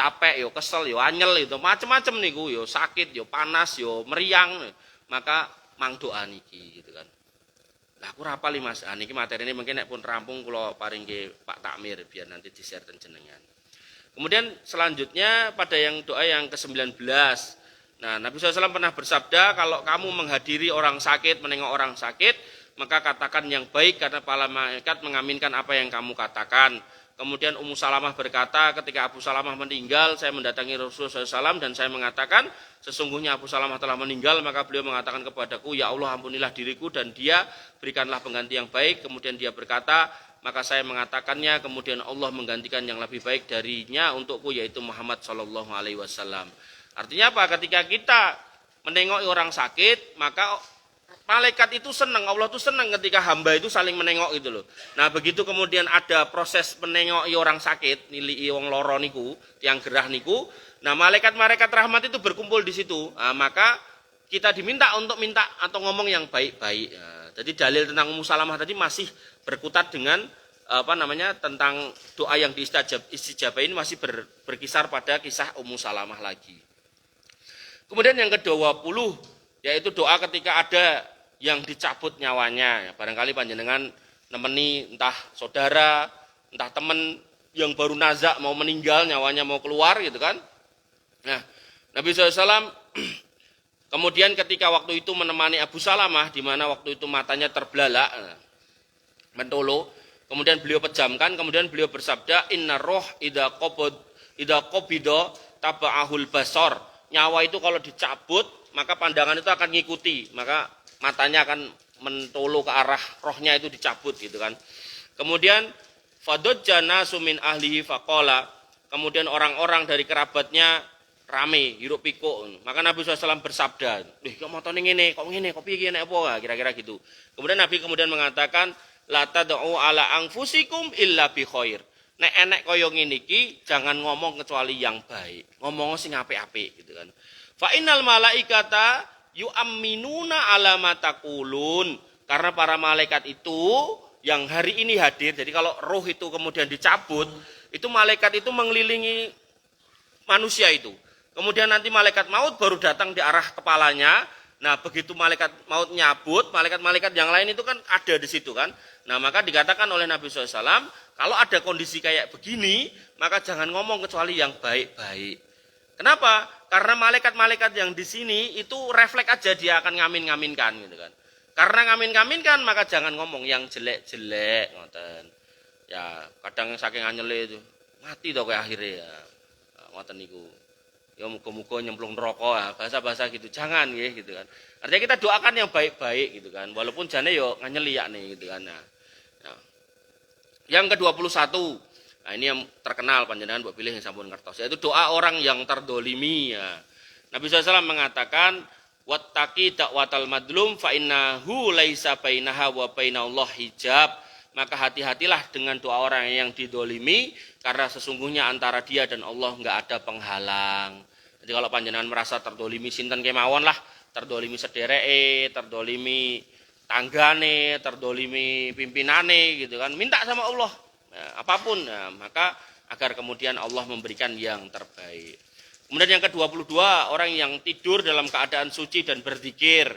Speaker 1: capek, yo kesel, yo anyel itu macam-macam niku, yo sakit, yo panas, yo meriang, maka mang doa niki gitu kan. Lah aku rapal Mas, niki materi ini mungkin nek pun rampung kula paringke Pak Takmir biar nanti di-share ten jenengan. Kemudian selanjutnya pada yang doa yang ke-19. Nah, Nabi SAW pernah bersabda, kalau kamu menghadiri orang sakit, menengok orang sakit, maka katakan yang baik karena para malaikat mengaminkan apa yang kamu katakan. Kemudian Ummu Salamah berkata, ketika Abu Salamah meninggal, saya mendatangi Rasulullah SAW dan saya mengatakan, sesungguhnya Abu Salamah telah meninggal, maka beliau mengatakan kepadaku, ya Allah ampunilah diriku dan dia berikanlah pengganti yang baik. Kemudian dia berkata, maka saya mengatakannya, kemudian Allah menggantikan yang lebih baik darinya untukku, yaitu Muhammad SAW. Artinya apa? Ketika kita menengok orang sakit, maka malaikat itu senang, Allah itu senang ketika hamba itu saling menengok gitu loh. Nah begitu kemudian ada proses menengok orang sakit, nili wong loro niku, yang gerah niku, nah malaikat-malaikat rahmat itu berkumpul di situ. Nah, maka kita diminta untuk minta atau ngomong yang baik-baik. Nah, jadi dalil tentang Ummu Salamah tadi masih berkutat dengan tentang doa yang diistijabah ini masih berkisar pada kisah Ummu Salamah lagi. Kemudian yang ke-20 yaitu doa ketika ada yang dicabut nyawanya. Barangkali panjenengan nemeni entah saudara, entah teman yang baru nazak mau meninggal, nyawanya mau keluar gitu kan. Nah, Nabi SAW kemudian ketika waktu itu menemani Abu Salamah, di mana waktu itu matanya terbelalak, mentolo, kemudian beliau pejamkan, kemudian beliau bersabda, inna roh idha qobido taba'ahul basor. Nyawa itu kalau dicabut, maka pandangan itu akan ngikuti, maka matanya akan mentolo ke arah rohnya itu dicabut gitu kan. Kemudian fadajjana sumin ahlihi faqala, kemudian orang-orang dari kerabatnya rame hiruk pikuk. Maka Nabi SAW bersabda, kok matane ngene, kok ngene, kok piye nek apa, kira-kira gitu. Kemudian Nabi kemudian mengatakan, la tad'u ala anfusikum illa bi khair. Nek enek kaya ngene iki jangan ngomong kecuali yang baik. Ngomong sing apik-apik gitu kan. Fa innal malaikata yu'amminuna ala ma taqulun. Karena para malaikat itu yang hari ini hadir, jadi kalau roh itu kemudian dicabut, itu malaikat itu mengelilingi manusia itu. Kemudian nanti malaikat maut baru datang di arah kepalanya. Nah, begitu malaikat maut nyabut, malaikat-malaikat yang lain itu kan ada di situ kan. Nah, maka dikatakan oleh Nabi SAW, kalau ada kondisi kayak begini, maka jangan ngomong kecuali yang baik-baik. Kenapa? Karena malaikat-malaikat yang di sini itu refleks aja dia akan ngamin-ngaminkan gitu kan. Karena ngamin-ngaminkan maka jangan ngomong yang jelek-jelek ngoten. Ya, kadang saking anyele itu mati to kowe akhirnya ya. Ngoten niku. Ya muga-muga nyemplung neraka ya, bahasa-bahasa gitu. Jangan nggih gitu kan. Artinya kita doakan yang baik-baik gitu kan. Walaupun jane yo nganyeli yakne gitu kan. Nah. Yang ke-21. Nah, ini yang terkenal panjenengan mbok pilih yang sampun ngertos, yaitu doa orang yang terdolimi ya. Nabi SAW mengatakan wattaqi da'watal madlum fa innahu laisa bainaha wa bainallah hijab. Maka hati-hatilah dengan doa orang yang didolimi, karena sesungguhnya antara dia dan Allah enggak ada penghalang. Jadi kalau panjenengan merasa terdolimi sinten kemawon lah, terdolimi sedereke, terdolimi tanggane, terdolimi pimpinane gitu kan, minta sama Allah. Nah, apapun, nah, maka agar kemudian Allah memberikan yang terbaik. Kemudian yang ke-22, orang yang tidur dalam keadaan suci dan berzikir.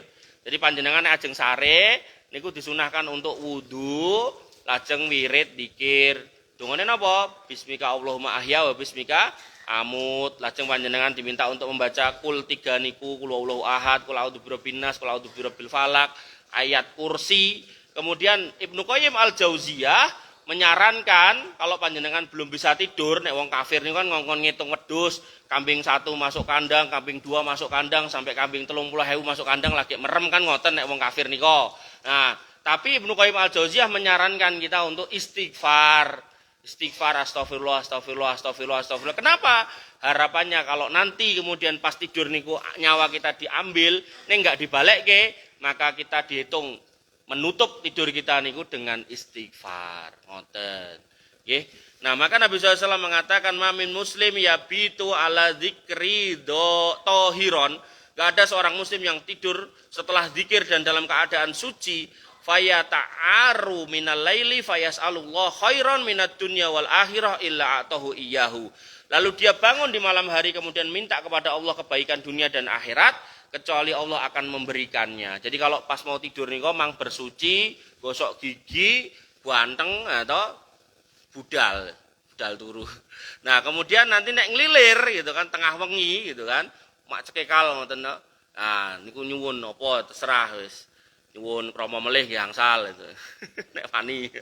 Speaker 1: Jadi panjenengan ajeng sare niku disunahkan untuk wudu, lajeng wirid zikir. Dungane napa? Bismika Allahumma ahya wa bismika amut. Lajeng panjenengan diminta untuk membaca kul 3 niku, kul huwallahu ahad, kul a'udzu birabbin nas, kul a'udzu birabbil falaq, ayat kursi. Kemudian Ibnu Qayyim Al-Jauziyah menyarankan kalau panjenengan belum bisa tidur, nek wong kafir niku kan ngongkon ngitung wedhus, kambing 1 masuk kandang, kambing 2 masuk kandang, sampai kambing 30.000 masuk kandang lagi merem kan ngoten nek wong kafir nika. Nah, tapi Ibnu Qayyim Al-Jauziyah menyarankan kita untuk istighfar. Istighfar, astagfirullah, astagfirullah, astagfirullah, astagfirullah. Kenapa? Harapannya kalau nanti kemudian pas tidur niku nyawa kita diambil, nek enggak dibalekke, maka kita dihitung menutup tidur kita niku dengan istighfar. Ngoten. Nggih. Nah, maka Nabi SAW mengatakan mamin muslim yabitu ala dzikri tohiron. Gak ada seorang muslim yang tidur setelah zikir dan dalam keadaan suci, fayata'aru minal laili fayas'alullah khairan minad dunya wal akhirah illa atahu iyyahu. lalu dia bangun di malam hari kemudian minta kepada Allah kebaikan dunia dan akhirat, kecuali Allah akan memberikannya. Jadi kalau pas mau tidur nih kok mang bersuci, gosok gigi, buanteng atau budal turu. Nah, kemudian nanti nek nglilir gitu kan tengah wengi gitu kan, mak cekekal ngoten. Nah, niku nyuwun apa terserah wis. Nyuwun krama melih nggih angsal itu. Nek wani.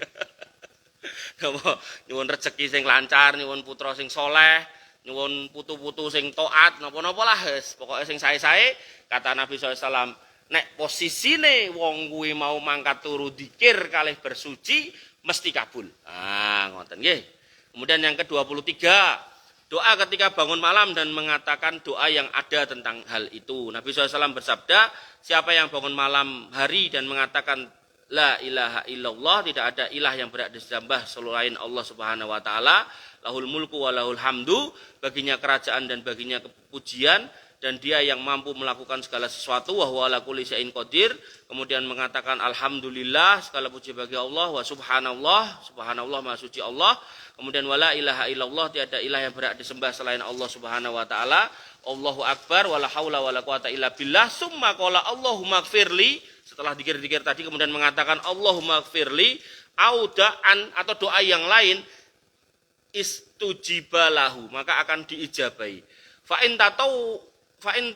Speaker 1: Nyuwun rezeki sing lancar, nyuwun putra sing soleh, nyuwun putu-putu sing taat, napa-napa lah wis. Pokoke sing sae-sae kata Nabi SAW, nek posisine wong kuwi mau mangkat turu dzikir kalih bersuci mesti kabul. Ah, ngoten nggih. Kemudian yang ke-23, doa ketika bangun malam dan mengatakan doa yang ada tentang hal itu. Nabi SAW bersabda, siapa yang bangun malam hari dan mengatakan la ilaha illallah, tidak ada ilah yang berhak disembah selain Allah Subhanahu wa taala, lahul mulku wa lahul hamdu, baginya kerajaan dan baginya kepujian, dan dia yang mampu melakukan segala sesuatu, wa huwa ala kulli syai'in qadir. Kemudian mengatakan alhamdulillah, segala puji bagi Allah, wa subhanallah, subhanallah maha suci Allah. Kemudian wala ilaha illallah, tiada ilah yang berhak disembah selain Allah Subhanahu wa taala. Allahu akbar, wala haula wala quwata illa billah. Summa qala Allahumma gfirli, setelah dikir-dikir tadi kemudian mengatakan Allahumma gfirli, audaan atau doa yang lain, istujibalahu, maka akan diijabai. Fa in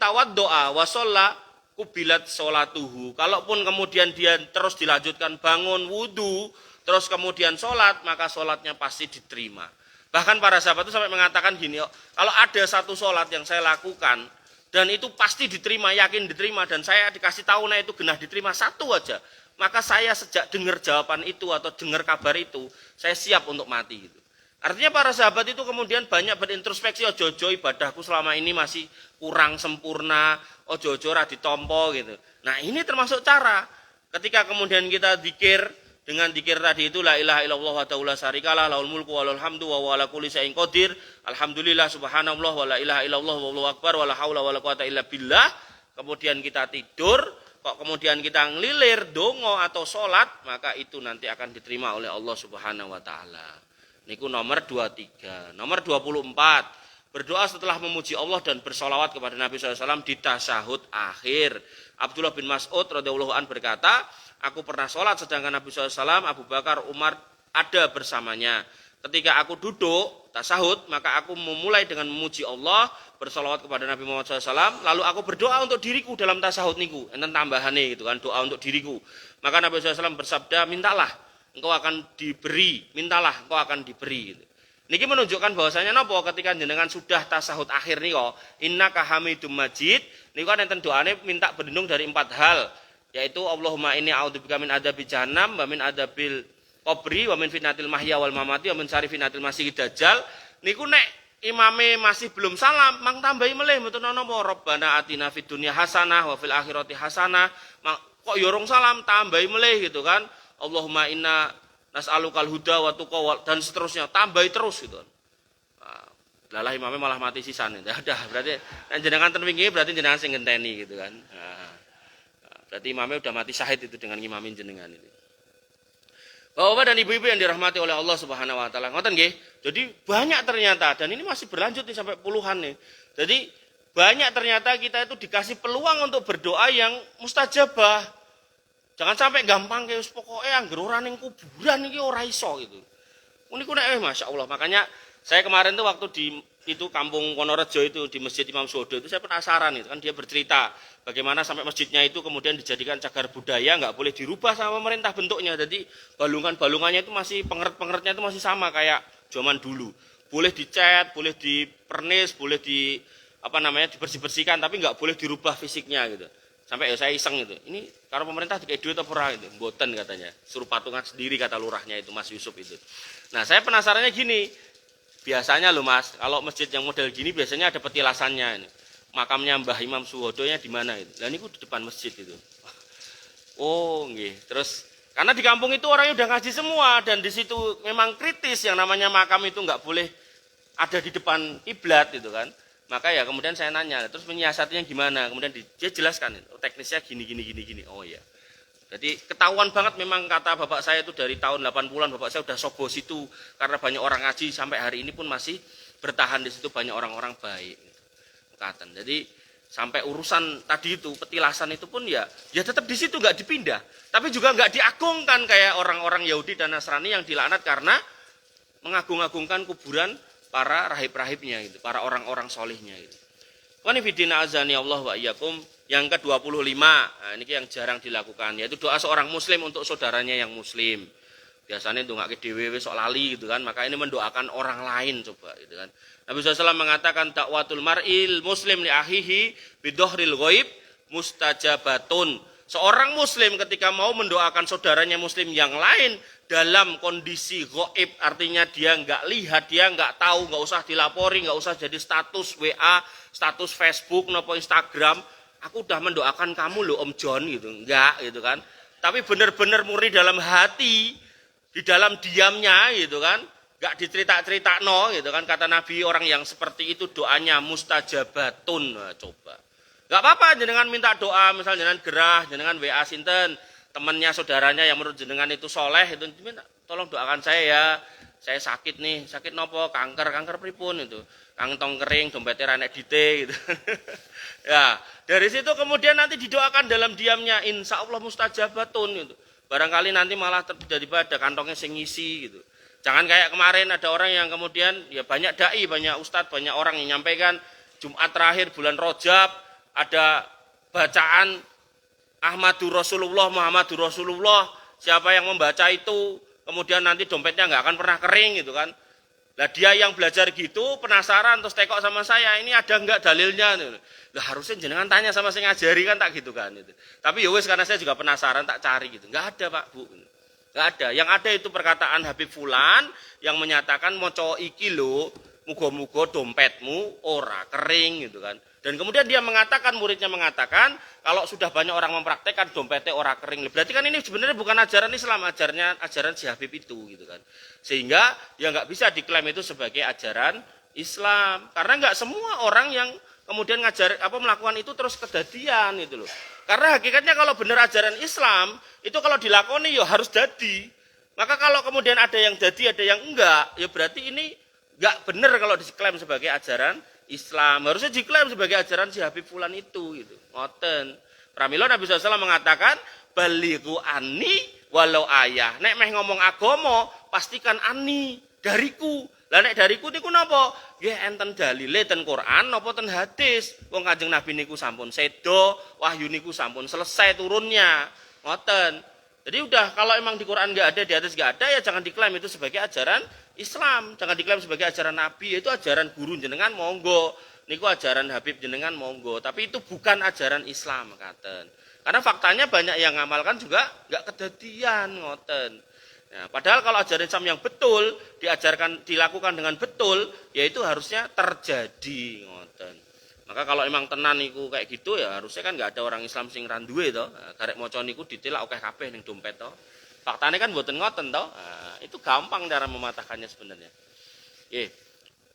Speaker 1: tawaddoa wa shalla kubilat sholatuhu. Kalaupun kemudian dia terus dilanjutkan bangun wudu, terus kemudian sholat, maka sholatnya pasti diterima. Bahkan para sahabat itu sampai mengatakan gini, kalau ada satu sholat yang saya lakukan dan itu pasti diterima, yakin diterima, dan saya dikasih tahu nah itu genah diterima satu aja, maka saya sejak dengar jawaban itu atau dengar kabar itu, saya siap untuk mati gitu. Artinya para sahabat itu kemudian banyak berintrospeksi, ojo-ojo ibadahku selama ini masih kurang sempurna, ojo-ojo ora ditompo gitu. Nah, ini termasuk cara ketika kemudian kita zikir dengan zikir tadi itu la ilaha illallah wa la syarikalah lahul mulku wa lahul hamdu wa huwa ala kulli syai'in qadir. Alhamdulillah subhanallah wa la ilaha illallah wallahu akbar wa la haula wa la quwata illa billah. Kemudian kita tidur, kok kemudian kita ngelilir dongo atau salat, maka itu nanti akan diterima oleh Allah Subhanahu wa taala. Niku nomor 23. Nomor 24, berdoa setelah memuji Allah dan bersolawat kepada Nabi SAW di tasyahud akhir. Abdullah bin Mas'ud radhiyallahu an berkata, aku pernah sholat sedangkan Nabi SAW, Abu Bakar, Umar ada bersamanya. Ketika aku duduk tasyahud, maka aku memulai dengan memuji Allah, bersolawat kepada Nabi Muhammad SAW, lalu aku berdoa untuk diriku dalam tasyahud niku. Enten tambahane gitu kan, doa untuk diriku. Maka Nabi SAW bersabda, mintalah, engkau akan diberi, mintalah, engkau akan diberi. Niki menunjukkan bahwasanya napa ketika jenengan sudah tasyahud akhir niko, innaka hamidum majid, niku kan enten doane minta berlindung dari 4 hal, yaitu Allahumma inni a'udzubika min adzabi jahannam wa min adzabil qabri wa min fitnatil mahya wal mamati wa min syarri fitnatil masiihid dajjal. Niku nek imame masih belum salam, mang tambahi melih mboten napa Rabbana atina fid dunya hasanah wa fil akhirati hasanah. Kok yorong salam tambahi melih gitu kan. Allahumma inna nas'alukal huda wa tuqa dan seterusnya, tambahi terus gitu. Lah imamnya malah mati sisan. Ya udah, berarti jenengan ten wingi berarti jenengan sing ngenteni gitu kan. Berarti imamnya udah mati syahid itu dengan ngimamin jenengan itu. Bapak-bapak dan ibu-ibu yang dirahmati oleh Allah Subhanahu wa taala. Ngoten nggih. Jadi banyak ternyata, dan ini masih berlanjut nih sampai puluhan nih. Jadi banyak ternyata kita itu dikasih peluang untuk berdoa yang mustajabah. Jangan sampai gampang kayak pokoke anggere ora ning kuburan iki ora iso gitu. Niku nek Masya Allah. Makanya saya kemarin tuh waktu di itu kampung Wonorejo itu di Masjid Imam Sodo itu saya penasaran itu kan, dia bercerita bagaimana sampai masjidnya itu kemudian dijadikan cagar budaya, nggak boleh dirubah sama pemerintah bentuknya. Jadi balungannya itu masih pengeret-pengeretnya itu masih sama kayak zaman dulu. Boleh dicat, boleh dipernis, boleh dibersih-bersihkan, tapi nggak boleh dirubah fisiknya gitu. Sampai saya iseng itu. Ini karena pemerintah dikai duit atau ora gitu. Mboten katanya. Suruh patungan sendiri kata lurahnya itu Mas Yusuf itu. Nah, saya penasarannya gini. Biasanya loh Mas, kalau masjid yang model gini biasanya ada petilasannya ini. Makamnya Mbah Imam Suhodonya di mana itu? Lah niku di depan masjid itu. Oh, nggih. Terus karena di kampung itu orangnya udah ngaji semua dan di situ memang kritis yang namanya makam itu nggak boleh ada di depan kiblat gitu kan. Maka ya kemudian saya nanya, terus menyiasatinya gimana? Kemudian dia jelaskan, teknisnya gini. Oh iya. Jadi ketahuan banget memang kata bapak saya itu dari tahun 80-an bapak saya udah sobo situ karena banyak orang ngaji sampai hari ini pun masih bertahan di situ banyak orang-orang baik. Mekaten. Jadi sampai urusan tadi itu petilasan itu pun ya tetap di situ nggak dipindah. Tapi juga nggak diagungkan kayak orang-orang Yahudi dan Nasrani yang dilaknat karena mengagung-agungkan kuburan para rahib-rahibnya gitu, para orang-orang solihnya gitu. Wanifidina azani Allah wa iyyakum. Yang ke-25, nah ini yang jarang dilakukan, yaitu doa seorang muslim untuk saudaranya yang muslim. Biasanya ndongake dhewe wis sok lali gitu kan, maka ini mendoakan orang lain coba gitu kan. Nabi SAW mengatakan dakwatul mar'il muslim li akhihi bidhahril ghaib mustajabatun. Seorang muslim ketika mau mendoakan saudaranya muslim yang lain dalam kondisi ghaib, artinya dia nggak lihat, dia nggak tahu, nggak usah dilapori, nggak usah jadi status WA, status Facebook, nopo Instagram. Aku udah mendoakan kamu loh Om John gitu, enggak gitu kan. Tapi benar-benar murni dalam hati, di dalam diamnya gitu kan, enggak dicerita-cerita no gitu kan. Kata Nabi orang yang seperti itu doanya mustajabatun. Nah, coba. Enggak apa-apa jenengan minta doa, misalnya jenengan gerah, jenengan WA sinten, temannya saudaranya yang menurut jenengan itu soleh itu tolong doakan saya ya. Saya sakit nih, sakit nopo, kanker pripun itu. Kantong kering, dompetnya ranek dite gitu. Ya, dari situ kemudian nanti didoakan dalam diamnya, insya Allah mustajabatun gitu. Barangkali nanti malah tiba-tiba ada kantongnya sing ngisi gitu. Jangan kayak kemarin ada orang yang kemudian ya banyak dai, banyak ustadz, banyak orang yang nyampaikan Jumat terakhir bulan Rajab ada bacaan Ahmadur Rasulullah, Muhammadur Rasulullah. Siapa yang membaca itu kemudian nanti dompetnya nggak akan pernah kering gitu kan. Lah dia yang belajar gitu penasaran terus tekok sama saya, ini ada enggak dalilnya? Lah harusnya jenengan tanya sama saya ngajari kan tak gitu kan gitu. Tapi ya wis karena saya juga penasaran tak cari gitu. Enggak ada Pak Bu. Enggak ada. Yang ada itu perkataan Habib Fulan yang menyatakan maca iki lho, muga-muga dompetmu ora kering gitu kan. Dan kemudian dia mengatakan, muridnya mengatakan, kalau sudah banyak orang mempraktekkan dompetnya ora kering. Berarti kan ini sebenarnya bukan ajaran Islam, ajaran si Habib itu gitu kan. Sehingga ya nggak bisa diklaim itu sebagai ajaran Islam. Karena nggak semua orang yang kemudian melakukan itu terus kedadian gitu loh. Karena hakikatnya kalau benar ajaran Islam, itu kalau dilakoni ya harus jadi. Maka kalau kemudian ada yang jadi, ada yang enggak, ya berarti ini nggak benar kalau diklaim sebagai ajaran Islam. Harusnya diklaim sebagai ajaran si Habib Fulan itu gitu. Ngoten. Pramila Nabi SAW mengatakan balighu anni walau ayah. Nek meh ngomong agama pastikan ani dariku. Lah nek dariku niku napa? Nggih enten dalile ten Quran napa ten hadis. Wong Kanjeng Nabi niku sampun sedo, wahyu niku sampun selesai turunnya. Ngoten. Jadi udah kalau emang di Quran nggak ada, di hadis nggak ada, ya jangan diklaim itu sebagai ajaran Islam, jangan diklaim sebagai ajaran Nabi, itu ajaran guru jenengan monggo, niku ajaran Habib jenengan monggo, tapi itu bukan ajaran Islam katen. Karena faktanya banyak yang ngamalkan juga nggak kedadian ngoten. Ya, padahal kalau ajaran Islam yang betul dilakukan dengan betul, yaitu harusnya terjadi ngoten. Maka kalau emang tenan niku kayak gitu ya harusnya kan nggak ada orang Islam sing randuwe to. Karek maca niku ditilak akeh kabeh ning dompet to. Faktanya kan mboten ngoten to. Nah, itu gampang cara mematahkannya sebenarnya. Nggih.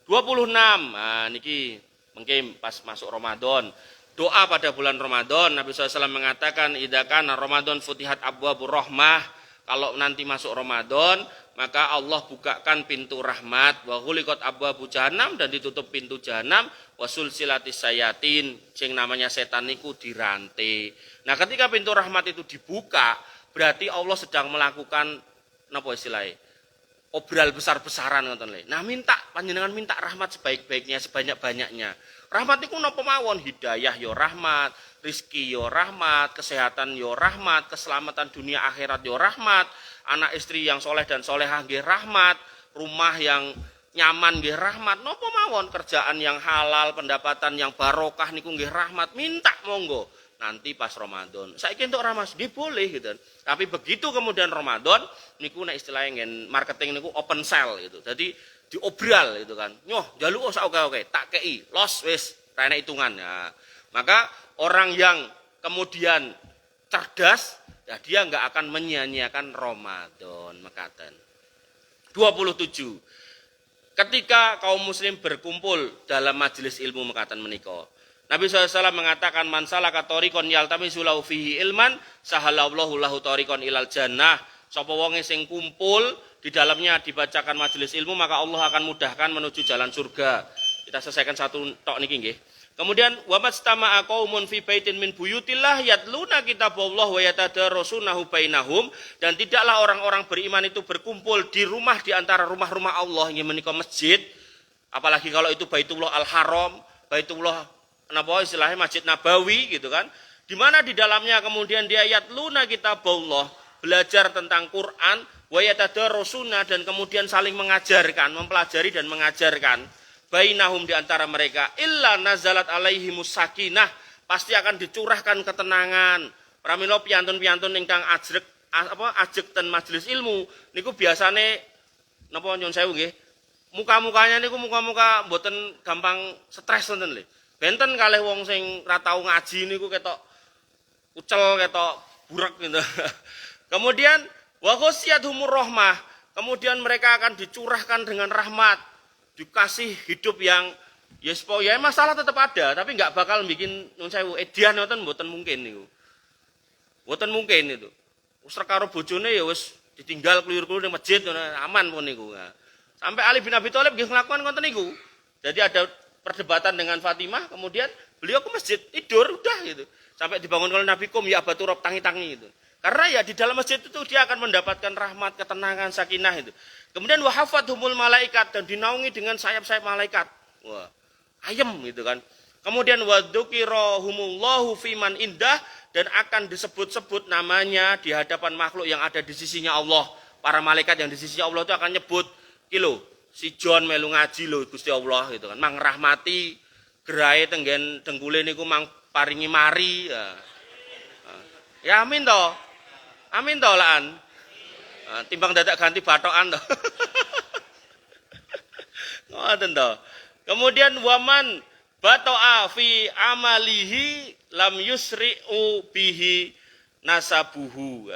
Speaker 1: 26. Nah niki mungkin pas masuk Ramadan. Doa pada bulan Ramadan Nabi SAW mengatakan idza kana Ramadan futihat abwabur rahmah. Kalau nanti masuk Ramadan maka Allah bukakan pintu rahmat wa ghuliqat abwabu jahannam dan ditutup pintu jahanam wasul silatis sayatin sing namanya setan niku dirantai. Nah, ketika pintu rahmat itu dibuka, berarti Allah sedang melakukan napa istilahnya? Obral besar-besaran ngoten lho. Nah, panjenengan minta rahmat sebaik-baiknya, sebanyak-banyaknya. Rahmat niku napa mawon? Hidayah ya rahmat, rizki ya rahmat, kesehatan ya rahmat, keselamatan dunia akhirat ya rahmat, anak istri yang soleh dan solehah nggih rahmat, rumah yang nyaman nggih rahmat, napa mawon, kerjaan yang halal, pendapatan yang barokah niku nggih rahmat, minta monggo. Nanti pas Ramadan. Saiki entuk ramas nggih boleh gitu. Tapi begitu kemudian Ramadan niku nek istilahnya ngen marketing niku open sale gitu. Jadi diobral gitu kan. Nyoh njaluk sak oke-oke, tak kei, los wis, ra enek hitungan. Nah, maka orang yang kemudian cerdas ya dia enggak akan menyia-nyiakan Ramadan mekaten. 27. Ketika kaum muslim berkumpul dalam majelis ilmu mekaten menika, Nabi SAW mengatakan man salaka tariqan yaltamisu lahu fihi ilman sahalallahu lahu tariqan ilal jannah. Sapa wonge sing kumpul di dalamnya dibacakan majelis ilmu, maka Allah akan mudahkan menuju jalan surga. Kita selesaikan satu tok niki nggih. Kemudian wa mastama'a qaumun fi baitin min buyutillah yatluna kitaballah wa yatadarasunahu bainahum, dan tidaklah orang-orang beriman itu berkumpul di rumah di antara rumah-rumah Allah yang menika masjid, apalagi kalau itu Baitullah Al-Haram, Baitullah napa istilahnya Masjid Nabawi gitu kan, di mana di dalamnya kemudian dia yatluna kitaballah, belajar tentang Quran, wa yatadarasuna, dan kemudian saling mengajarkan, mempelajari dan mengajarkan bainahum di antara mereka, illa nazalat alaihimus sakinah, pasti akan dicurahkan ketenangan. Pramila piantun-piantun ingkang ajeg ten majelis ilmu niku biasane napa nyun sewu nggih, muka-mukanya niku muka-muka mboten gampang stres wonten lho. Benten kalih wong sing ra tau ngaji niku ketok ucel, ketok burek gitu. Kemudian wa ghasyiyatuhumur rahmah, kemudian mereka akan dicurahkan dengan rahmat, dikasih hidup yang ya masalah tetap ada, tapi nggak bakal bikin nun sewu edian mboten mungkin niku. Mboten mungkin itu. Wis karo bojone ya wis ditinggal keluyur-keluyur ning masjid aman pun niku. Sampai Ali bin Abi Thalib nggih nglakukan ngoten niku. Jadi ada perdebatan dengan Fatimah, kemudian beliau ke masjid tidur udah gitu. Sampai dibangun oleh Nabi ya Aba Turab tangi-tangi gitu. Karena ya di dalam masjid itu dia akan mendapatkan rahmat, ketenangan, sakinah itu. Kemudian wahafathumul malaikat, dan dinaungi dengan sayap-sayap malaikat. Wah, ayem gitu kan. Kemudian wadzukirahumullahu fiman indah, dan akan disebut-sebut namanya di hadapan makhluk yang ada di sisinya Allah. Para malaikat yang di sisinya Allah itu akan nyebut, "Kilo, si John melu ngaji lho Gusti Allah," gitu kan. Mang rahmati gerai tenggen dengkule niku mang paringi mari. Ya amin toh. Amin toh laan. Timbang dadak ganti batokan toh. Ngoten toh. Kemudian waman bato'a fi amalihi lam yusri'u bihi nasabuhu.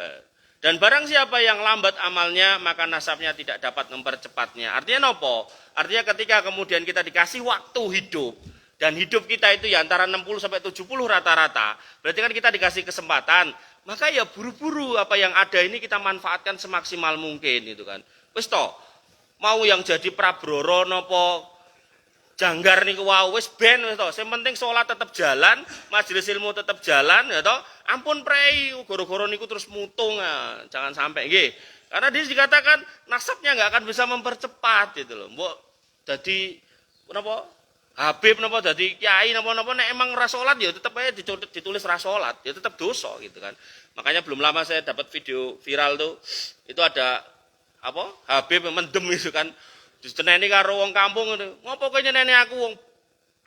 Speaker 1: Dan barang siapa yang lambat amalnya, maka nasabnya tidak dapat mempercepatnya. Artinya apa? Artinya ketika kemudian kita dikasih waktu hidup, dan hidup kita itu ya antara 60 sampai 70 rata-rata, berarti kan kita dikasih kesempatan, maka ya buru-buru apa yang ada ini kita manfaatkan semaksimal mungkin itu kan. Wis toh, mau yang jadi prabroro napa janggar niku wau wis ben wis toh. Sing penting salat tetap jalan, majelis ilmu tetap jalan ya toh. Ampun prei goro-goro niku terus mutung, jangan sampai nggih. Karena dia dikatakan nasabnya enggak akan bisa mempercepat gitu loh. Mbok dadi napa Habib napa dadi kiai napa-napa nek emang ra salat ya tetep aja ditulis ra salat, ya tetep dosa gitu kan. Makanya belum lama saya dapat video viral tuh, itu ada apa? Habib mendem itu kan. Diseneni karo wong kampung ngono. Ngopo kowe nyeneni aku wong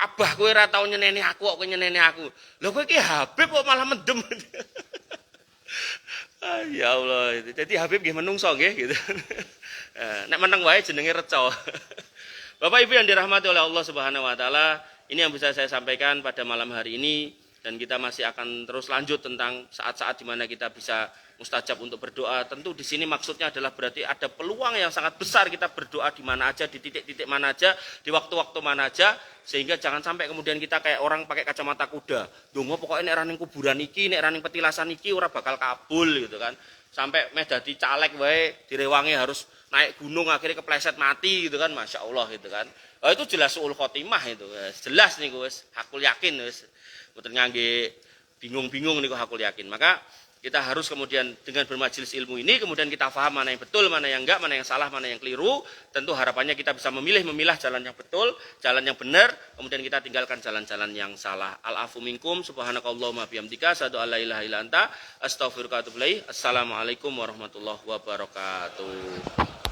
Speaker 1: abah kowe ra tau nyeneni aku kok kowe nyeneni aku. Lho kowe iki Habib kok malah mendem. Ya Allah itu. Jadi Habib nggih menungso nggih gitu. Nek meneng wae jenenge reca. Bapak Ibu yang dirahmati oleh Allah Subhanahu wa taala, ini yang bisa saya sampaikan pada malam hari ini, dan kita masih akan terus lanjut tentang saat-saat di mana kita bisa mustajab untuk berdoa. Tentu di sini maksudnya adalah berarti ada peluang yang sangat besar kita berdoa di mana aja, di titik-titik mana aja, di waktu-waktu mana aja, sehingga jangan sampai kemudian kita kayak orang pakai kacamata kuda. Dongo pokoknya nek ra ning kuburan iki, nek ra ning petilasan iki ora bakal kabul gitu kan. Sampai meh dadi caleg wae direwangi harus naik gunung akhirnya kepleset mati gitu kan, Masya Allah gitu kan. Oh, itu jelas suul khotimah itu, jelas nih wis hakul yakin wis. Mboten ngangge bingung-bingung niku hakul yakin. Maka kita harus kemudian dengan bermajelis ilmu ini kemudian kita paham mana yang betul, mana yang enggak, mana yang salah, mana yang keliru. Tentu harapannya kita bisa memilah jalan yang betul, jalan yang benar, kemudian kita tinggalkan jalan-jalan yang salah. Al-afu minkum, subhanakallahumma bihamdika, asyhadu an la ilaha illa anta, astaghfiruka wa atubu ilaik. Assalamualaikum warahmatullahi wabarakatuh.